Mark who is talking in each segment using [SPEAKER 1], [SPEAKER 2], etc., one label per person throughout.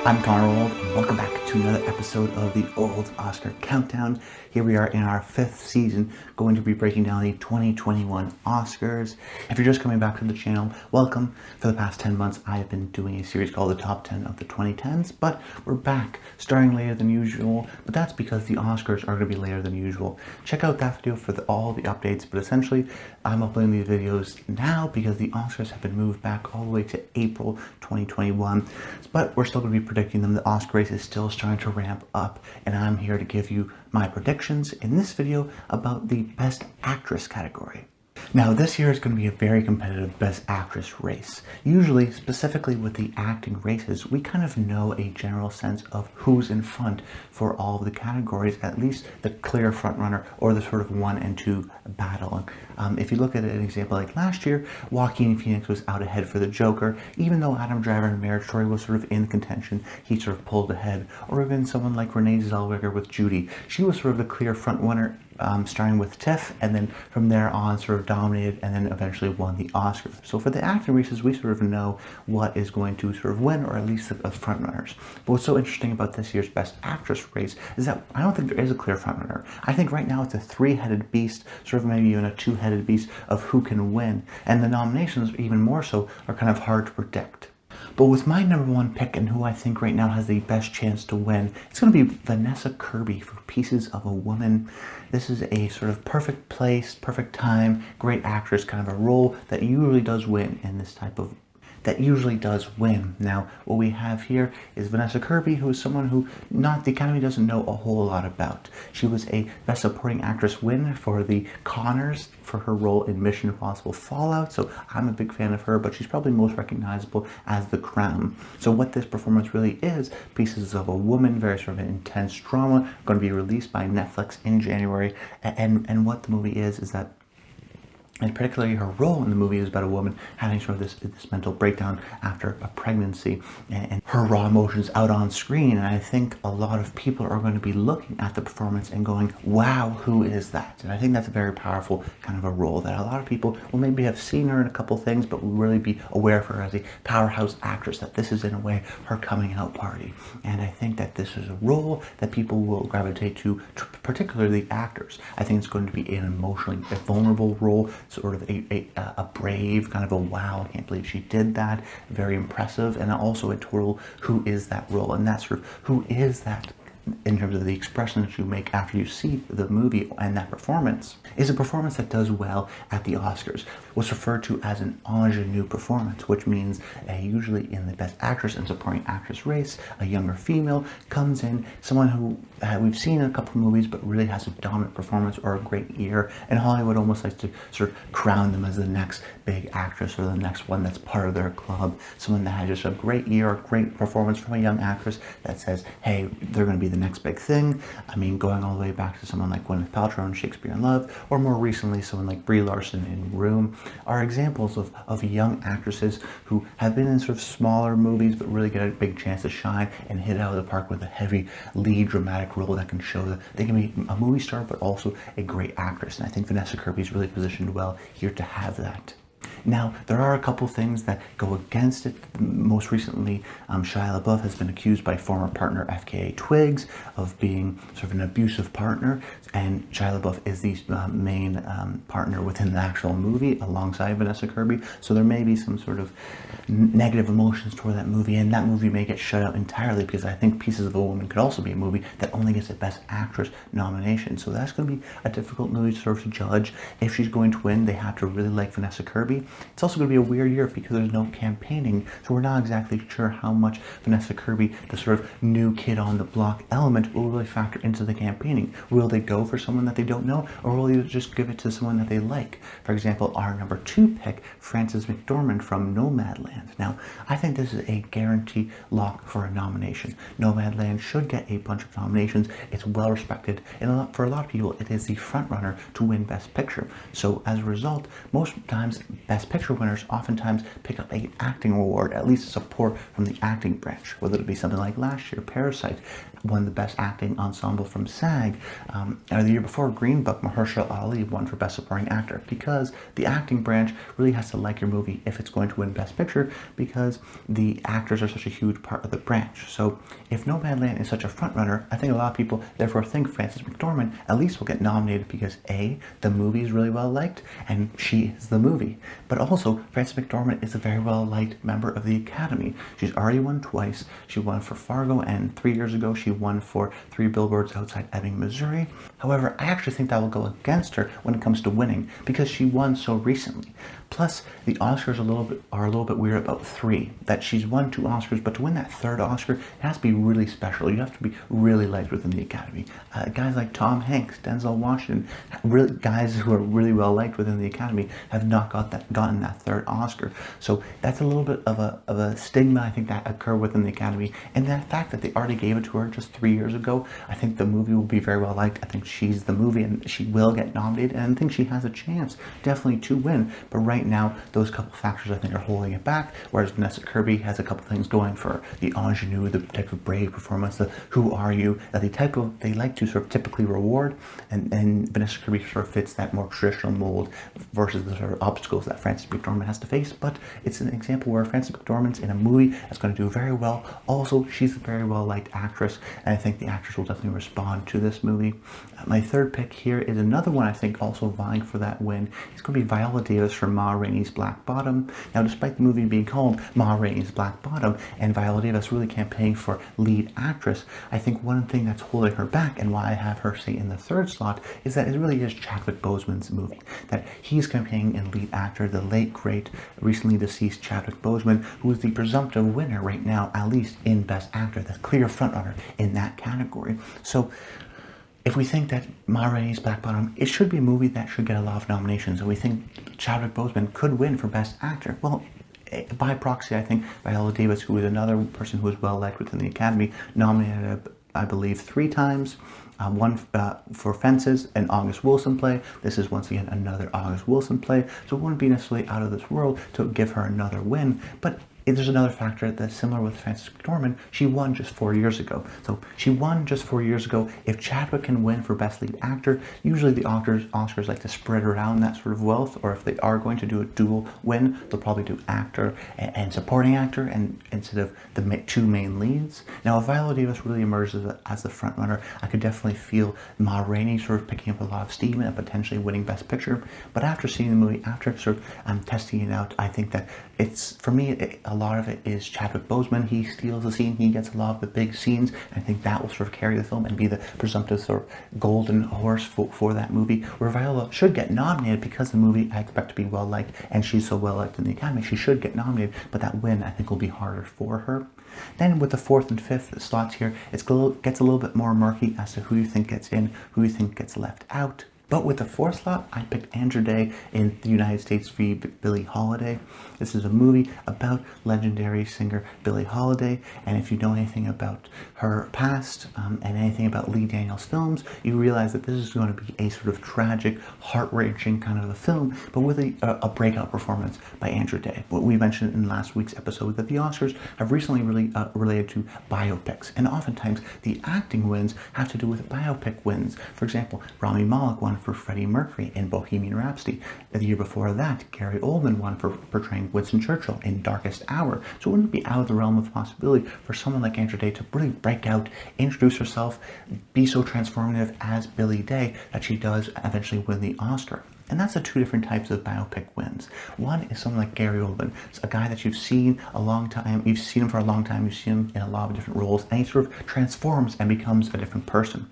[SPEAKER 1] I'm Connor Old, and welcome back to another episode of the Old Oscar Countdown. Here we are in our 5th season, going to be breaking down the 2021 Oscars. If you're just coming back to the channel, welcome. For the past 10 months, I have been doing a series called the Top 10 of the 2010s, but we're back, starting later than usual, but that's because the Oscars are going to be later than usual. Check out that video for all the updates, but essentially, I'm uploading these videos now because the Oscars have been moved back all the way to April 2021, but we're still going to be predicting them. The Oscar race is still starting to ramp up, and I'm here to give you my predictions in this video about the Best Actress category. Now, this year is going to be a very competitive Best Actress race. Usually, specifically with the acting races, we kind of know a general sense of who's in front for all of the categories, at least the clear frontrunner or the sort of 1 and 2 battle. If you look at an example like last year, Joaquin Phoenix was out ahead for the Joker, even though Adam Driver and Meryl Streep was sort of in contention, he sort of pulled ahead. Or even someone like Renee Zellweger with Judy, she was sort of the clear front runner, starting with Tiff, and then from there on sort of dominated and then eventually won the Oscar. So for the acting races, we sort of know what is going to sort of win, or at least the front runners. But what's so interesting about this year's Best Actress race is that I don't think there is a clear front runner. I think right now it's a three-headed beast, sort of maybe even a two-headed beast of who can win. And the nominations, even more so, are kind of hard to predict. But with my number one pick and who I think right now has the best chance to win, it's going to be Vanessa Kirby for Pieces of a Woman. This is a sort of perfect place, perfect time, great actress, kind of a role that usually does win in this type of Now, what we have here is Vanessa Kirby, who is someone who the Academy doesn't know a whole lot about. She was a Best Supporting Actress win for The Conners for her role in Mission Impossible Fallout, so I'm a big fan of her, but she's probably most recognizable as The Crown. So what this performance really is, Pieces of a Woman, very sort of an intense drama, going to be released by Netflix in January, and what the movie is that, and particularly her role in the movie, is about a woman having sort of this mental breakdown after a pregnancy, and her raw emotions out on screen. And I think a lot of people are going to be looking at the performance and going, wow, who is that? And I think that's a very powerful kind of a role that a lot of people will maybe have seen her in a couple things, but will really be aware of her as a powerhouse actress, that this is in a way her coming out party. And I think that this is a role that people will gravitate to, particularly the actors. I think it's going to be an emotionally vulnerable role, sort of a brave, kind of a wow, I can't believe she did that, very impressive, and also a total who is that role, and that's sort of who is that in terms of the expression that you make after you see the movie, and that performance is a performance that does well at the Oscars. What's referred to as an ingenue performance, which means usually in the Best Actress and Supporting Actress race, a younger female comes in, someone who we've seen in a couple of movies but really has a dominant performance or a great ear, and Hollywood almost likes to sort of crown them as the next big actress or the next one that's part of their club, someone that has just a great ear or great performance from a young actress that says, hey, they're going to be the next big thing. I mean, going all the way back to someone like Gwyneth Paltrow in Shakespeare in Love, or more recently someone like Brie Larson in Room, are examples of young actresses who have been in sort of smaller movies but really get a big chance to shine and hit it out of the park with a heavy lead dramatic role that can show that they can be a movie star but also a great actress. And I think Vanessa Kirby is really positioned well here to have that. Now, there are a couple things that go against it. Most recently, Shia LaBeouf has been accused by former partner FKA Twigs of being sort of an abusive partner, and Shia LaBeouf is the main partner within the actual movie alongside Vanessa Kirby, so there may be some sort of negative emotions toward that movie, and that movie may get shut out entirely, because I think Pieces of a Woman could also be a movie that only gets a Best Actress nomination, so that's going to be a difficult movie to sort of judge. If she's going to win, they have to really like Vanessa Kirby. It's also going to be a weird year because there's no campaigning, so we're not exactly sure how much Vanessa Kirby, the sort of new kid on the block element, will really factor into the campaigning. Will they go for someone that they don't know, or will they just give it to someone that they like? For example, our number 2 pick, Frances McDormand from Nomadland. Now, I think this is a guarantee lock for a nomination. Nomadland should get a bunch of nominations. It's well respected, and for a lot of people, it is the front runner to win Best Picture. So as a result, most times Best Picture winners oftentimes pick up an acting award, at least support from the acting branch, whether it be something like last year, Parasite. won the Best Acting Ensemble from SAG. The year before, Green Book, Mahershala Ali won for Best Supporting Actor, because the acting branch really has to like your movie if it's going to win Best Picture, because the actors are such a huge part of the branch. So if Nomadland is such a frontrunner, I think a lot of people therefore think Frances McDormand at least will get nominated because A, the movie is really well liked, and she is the movie. But also, Frances McDormand is a very well liked member of the Academy. She's already won twice. She won for Fargo, and 3 years ago she won for Three Billboards Outside Ebbing, Missouri. However, I actually think that will go against her when it comes to winning, because she won so recently. Plus, the Oscars are a little bit weird about 3. That she's won 2 Oscars, but to win that 3rd Oscar, it has to be really special. You have to be really liked within the Academy. Guys like Tom Hanks, Denzel Washington, really guys who are really well liked within the Academy, have not gotten that 3rd Oscar. So that's a little bit of a stigma, I think, that occurred within the Academy, and the fact that they already gave it to her just 3 years ago. I think the movie will be very well liked. I think she's the movie, and she will get nominated, and I think she has a chance definitely to win. But right now, those couple factors I think are holding it back, whereas Vanessa Kirby has a couple things going for her. The ingenue, the type of brave performance, the who are you, that they like to sort of typically reward, and Vanessa Kirby sort of fits that more traditional mold versus the sort of obstacles that Frances McDormand has to face. But it's an example where Frances McDormand's in a movie that's going to do very well. Also, she's a very well liked actress, and I think the actors will definitely respond to this movie. My third pick here is another one I think also vying for that win. It's going to be Viola Davis for Ma Rainey's Black Bottom. Now, despite the movie being called Ma Rainey's Black Bottom and Viola Davis really campaigning for lead actress, I think one thing that's holding her back, and why I have her say in the 3rd slot, is that it really is Chadwick Boseman's movie. That he's campaigning in lead actor, the late, great, recently deceased Chadwick Boseman, who is the presumptive winner right now, at least in Best Actor, the clear frontrunner in that category. So if we think that Ma Rainey's Black Bottom, it should be a movie that should get a lot of nominations, and we think Chadwick Boseman could win for Best Actor, well, by proxy, I think Viola Davis, who is another person who is well liked within the Academy, nominated, I believe, 3 times. One for Fences, an August Wilson play. This is once again another August Wilson play, so it wouldn't be necessarily out of this world to give her another win. But there's another factor that's similar with Frances McDormand. She won just 4 years ago. So she won just 4 years ago. If Chadwick can win for Best Lead Actor, usually the Oscars like to spread around that sort of wealth, or if they are going to do a dual win, they'll probably do actor and supporting actor, and instead of the 2 main leads. Now, if Viola Davis really emerges as the front runner, I could definitely feel Ma Rainey sort of picking up a lot of steam and potentially winning Best Picture. But after seeing the movie, after sort of testing it out, I think that it's, for me, a lot of it is Chadwick Boseman. He steals the scene. He gets a lot of the big scenes. I think that will sort of carry the film and be the presumptive sort of golden horse for that movie, where Viola should get nominated because the movie I expect to be well liked, and she's so well liked in the Academy. She should get nominated, but that win I think will be harder for her. Then with the 4th and 5th slots here, it gets a little bit more murky as to who you think gets in, who you think gets left out. But with the 4th slot, I picked Andra Day in The United States v. Billie Holiday. This is a movie about legendary singer Billie Holiday, and if you know anything about her past and anything about Lee Daniels films, you realize that this is going to be a sort of tragic, heart-wrenching kind of a film, but with a breakout performance by Andra Day. What we mentioned in last week's episode, that the Oscars have recently really related to biopics, and oftentimes the acting wins have to do with biopic wins. For example, Rami Malek won for Freddie Mercury in Bohemian Rhapsody. The year before that, Gary Oldman won for portraying Winston Churchill in Darkest Hour. So it wouldn't be out of the realm of possibility for someone like Andra Day to really break out, introduce herself, be so transformative as Billie Day that she does eventually win the Oscar. And that's the 2 different types of biopic wins. One is someone like Gary Oldman. It's a guy that you've seen a long time, you've seen him for a long time, you've seen him in a lot of different roles, and he sort of transforms and becomes a different person.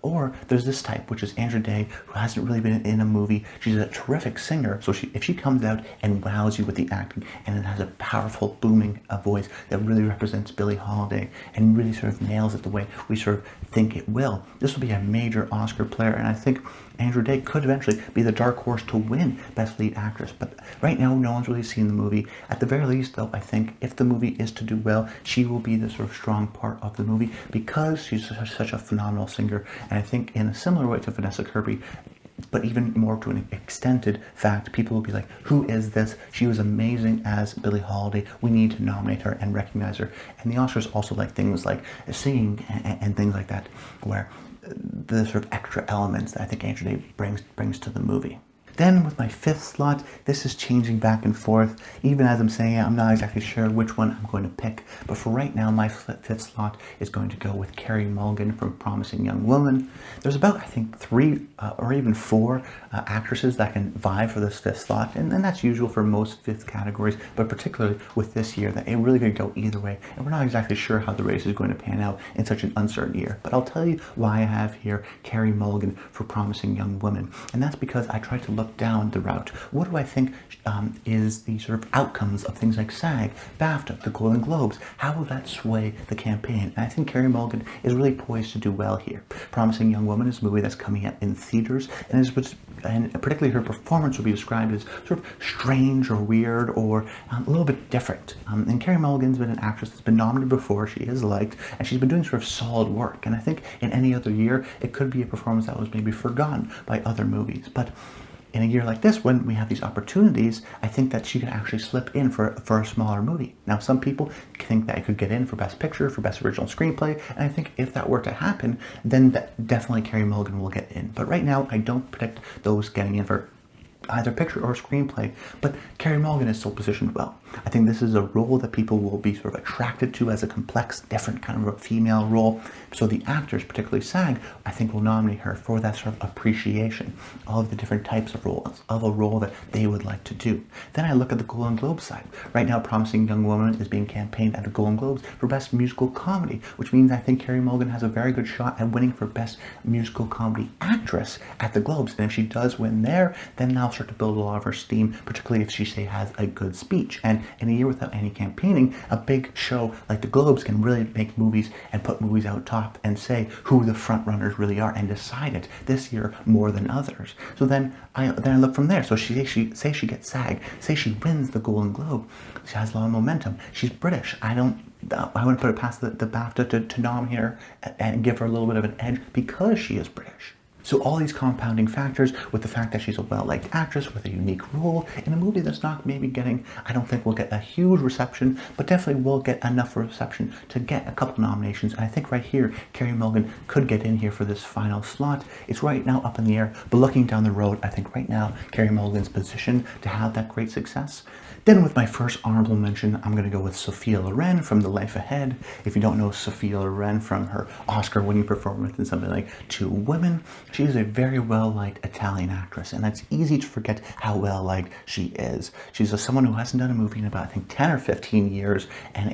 [SPEAKER 1] Or there's this type, which is Andra Day, who hasn't really been in a movie. She's a terrific singer, so if she comes out and wows you with the acting, and it has a powerful, booming voice that really represents Billie Holiday, and really sort of nails it the way we sort of think it will, this will be a major Oscar player, and I think Andra Day could eventually be the dark horse to win Best Lead Actress. But right now, no one's really seen the movie. At the very least, though, I think if the movie is to do well, she will be the sort of strong part of the movie because she's such a phenomenal singer. And I think in a similar way to Vanessa Kirby, but even more to an extended fact, people will be like, who is this? She was amazing as Billie Holiday. We need to nominate her and recognize her. And the Oscars also like things like singing and things like that, where the sort of extra elements that I think Andra Day brings to the movie. Then with my fifth slot, this is changing back and forth. Even as I'm saying it, I'm not exactly sure which one I'm going to pick. But for right now, my fifth slot is going to go with Carey Mulligan from Promising Young Woman. There's about, I think, 3 or even 4 actresses that can vie for this fifth slot. And that's usual for most fifth categories, but particularly with this year, that it really could go either way. And we're not exactly sure how the race is going to pan out in such an uncertain year. But I'll tell you why I have here Carey Mulligan for Promising Young Woman. And that's because I tried to look down the route. What do I think is the sort of outcomes of things like SAG, BAFTA, the Golden Globes? How will that sway the campaign? And I think Carey Mulligan is really poised to do well here. Promising Young Woman is a movie that's coming out in theaters, and particularly her performance would be described as sort of strange or weird or a little bit different. And Carey Mulligan's been an actress that's been nominated before, she is liked, and she's been doing sort of solid work. And I think in any other year, it could be a performance that was maybe forgotten by other movies. But in a year like this, when we have these opportunities, I think that she can actually slip in for a smaller movie. Now, some people think that it could get in for Best Picture, for Best Original Screenplay, and I think if that were to happen, then definitely Carey Mulligan will get in. But right now, I don't predict those getting in for either picture or screenplay, but Carey Mulligan is still positioned well. I think this is a role that people will be sort of attracted to as a complex, different kind of a female role. So the actors, particularly SAG, I think will nominate her for that sort of appreciation of the different types of roles, of a role that they would like to do. Then I look at the Golden Globe side. Right now, Promising Young Woman is being campaigned at the Golden Globes for Best Musical Comedy, which means I think Carey Mulligan has a very good shot at winning for Best Musical Comedy Actress at the Globes. And if she does win there, then that'll start to build a lot of her steam, particularly if she, say, has a good speech. And in a year without any campaigning, a big show like the Globes can really make movies and put movies out top and say who the front runners really are and decide it this year more than others. So then I look from there. So say she gets SAG, say she wins the Golden Globe, she has a lot of momentum. She's British. I wouldn't put it past the BAFTA to nominate her and give her a little bit of an edge because she is British. So all these compounding factors with the fact that she's a well-liked actress with a unique role in a movie that's not maybe getting, I don't think will get a huge reception, but definitely will get enough reception to get a couple nominations. And I think right here, Carey Mulligan could get in here for this final slot. It's right now up in the air, but looking down the road, I think right now, Carey Mulligan's positioned to have that great success. Then with my first honorable mention, I'm going to go with Sophia Loren from The Life Ahead. If you don't know Sophia Loren from her Oscar-winning performance in something like Two Women, she is a very well-liked Italian actress, and it's easy to forget how well-liked she is. She's someone who hasn't done a movie in about, I think, 10 or 15 years, and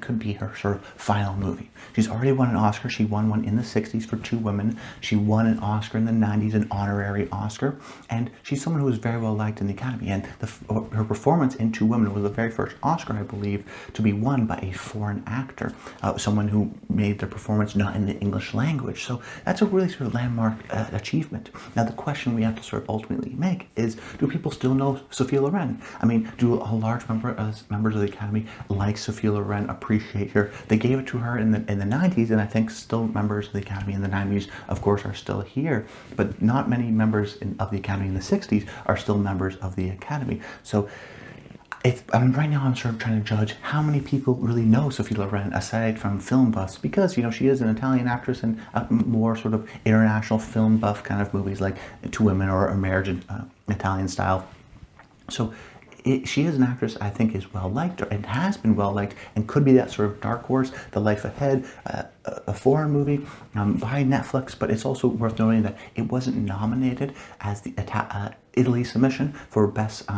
[SPEAKER 1] could be her sort of final movie. She's already won an Oscar. She won one in the 60s for Two Women. She won an Oscar in the 90s, an honorary Oscar, and she's someone who is very well-liked in the Academy, and her performance in Two Women was the very first Oscar, I believe, to be won by a foreign actor, someone who made their performance not in the English language. So that's a really sort of landmark achievement. Now the question we have to sort of ultimately make is, do people still know Sophia Loren? I mean, do a large members of the Academy like Sophia Loren, appreciate her? They gave it to her in the 90s, and I think still members of the Academy in the 90s, of course, are still here, but not many members of the Academy in the 60s are still members of the Academy. So right now I'm sort of trying to judge how many people really know Sophia Loren aside from film buffs, because she is an Italian actress and more sort of international film buff kind of movies like Two Women or A Marriage in Italian Style. So she is an actress I think is well liked, and has been well liked, and could be that sort of dark horse. The Life Ahead, a foreign movie by Netflix, but it's also worth noting that it wasn't nominated as the Italy submission for Best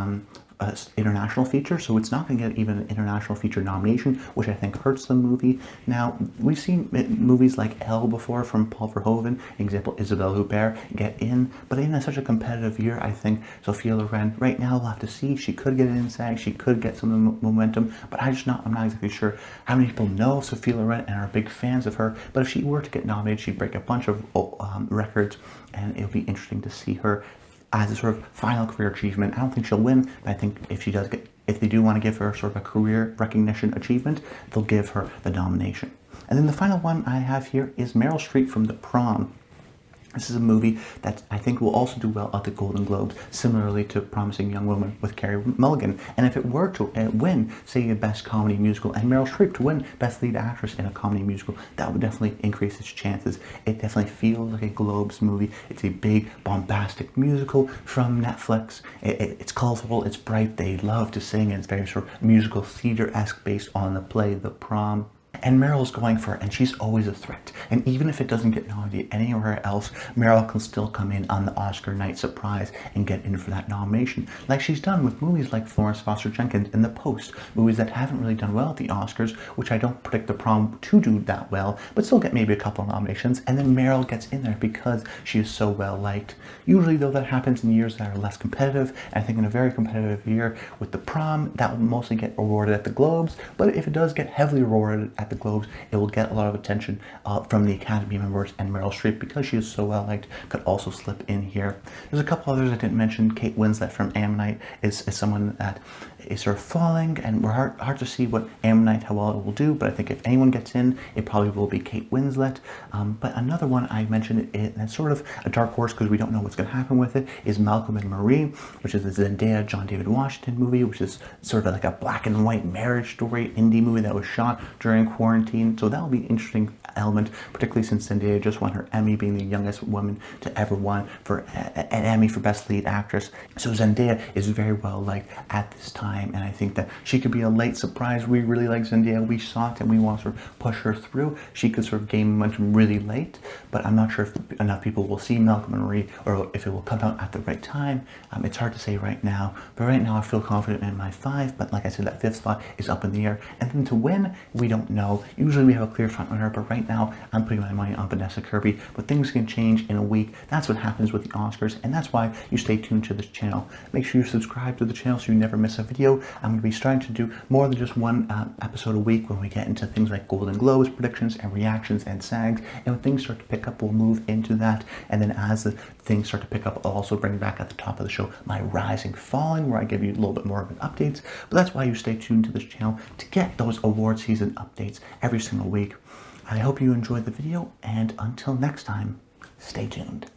[SPEAKER 1] international feature, so it's not going to get even an international feature nomination, which I think hurts the movie. Now, we've seen movies like Elle before from Paul Verhoeven, example Isabelle Huppert, get in, but in such a competitive year, I think Sophia Loren, right now we'll have to see. She could get in SAG, she could get some momentum, but I'm not exactly sure how many people know Sophia Loren and are big fans of her. But if she were to get nominated, she'd break a bunch of records, and it would be interesting to see her as a sort of final career achievement. I don't think she'll win, but I think if they do want to give her sort of a career recognition achievement, they'll give her the nomination. And then the final one I have here is Meryl Streep from The Prom. This is a movie that I think will also do well at the Golden Globes, similarly to Promising Young Woman with Carey Mulligan. And if it were to win, say, a Best Comedy Musical, and Meryl Streep to win Best Lead Actress in a Comedy Musical, that would definitely increase its chances. It definitely feels like a Globes movie. It's a big, bombastic musical from Netflix. It's colorful, it's bright, they love to sing, and it's very sort of musical theater-esque based on the play The Prom. And Meryl's going for it, and she's always a threat. And even if it doesn't get nominated anywhere else, Meryl can still come in on the Oscar night surprise and get in for that nomination, like she's done with movies like Florence Foster Jenkins and The Post, movies that haven't really done well at the Oscars, which I don't predict The Prom to do that well, but still get maybe a couple of nominations, and then Meryl gets in there because she is so well liked. Usually, though, that happens in years that are less competitive, and I think in a very competitive year with The Prom, that will mostly get awarded at the Globes, but if it does get heavily awarded at the Globes, it will get a lot of attention from the Academy members, and Meryl Streep, because she is so well liked, could also slip in here. There's a couple others I didn't mention. Kate Winslet from Ammonite is someone that is sort of falling, and we're hard to see what Ammonite, how well it will do, but I think if anyone gets in, it probably will be Kate Winslet. But another one I mentioned, and it's sort of a dark horse because we don't know what's going to happen with it, is Malcolm and Marie, which is the Zendaya, John David Washington movie, which is sort of like a black and white marriage story, indie movie that was shot during quarantine. So that'll be an interesting element, particularly since Zendaya just won her Emmy, being the youngest woman to ever win for an Emmy for Best Lead Actress. So Zendaya is very well liked at this time, and I think that she could be a late surprise. We really like Zendaya, we saw it, and we want to sort of push her through. She could sort of gain momentum really late, but I'm not sure if enough people will see Malcolm and Marie, or if it will come out at the right time. It's hard to say right now, but right now I feel confident in my 5, but like I said, that 5th spot is up in the air. And then to win, we don't know. Usually we have a clear front runner, but right now I'm putting my money on Vanessa Kirby, but things can change in a week. That's what happens with the Oscars, and that's why you stay tuned to this channel. Make sure you subscribe to the channel so you never miss a video. I'm going to be starting to do more than just one episode a week when we get into things like Golden Globes predictions and reactions and SAGs, and when things start to pick up, we'll move into that. And then as the things start to pick up, I'll also bring back at the top of the show my rising falling, where I give you a little bit more of an updates. But that's why you stay tuned to this channel, to get those award season updates every single week. I hope you enjoyed the video, and until next time, stay tuned.